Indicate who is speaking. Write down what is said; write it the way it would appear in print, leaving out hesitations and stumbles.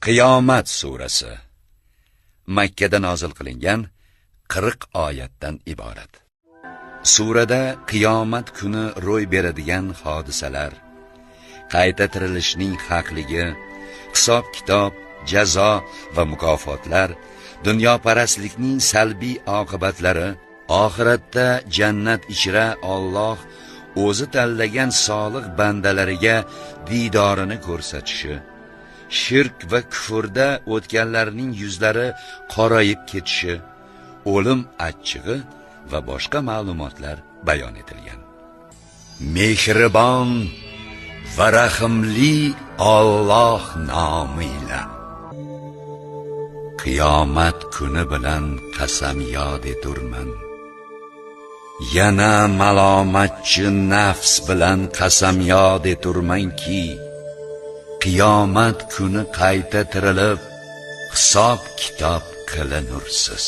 Speaker 1: Qiyomat surasi Makka da nozil qilingan 40 oyatdan iborat. Surada qiyomat kuni ro'y beradigan hodisalar, qayta tirilishning haqligi, hisob-kitob, jazo va mukofotlar, dunyoparastlikning salbiy oqibatlari, oxiratda jannat ichra Alloh o'zi tanlagan solih bandalariga didorini ko'rsatishi, shirk va kufrda o'tganlarning yuzlari qorayib ketishi, o'lim achchig'i va boshqa ma'lumotlar bayon etilgan. Mehribon va rahimli Alloh nomi bilan. Qiyomat kuni bilan qasamyod eturman. Yana malomatchi nafs bilan qasamyod eturmanki, qiyomat kuni qayta tirilib, hisob-kitob qilinursiz.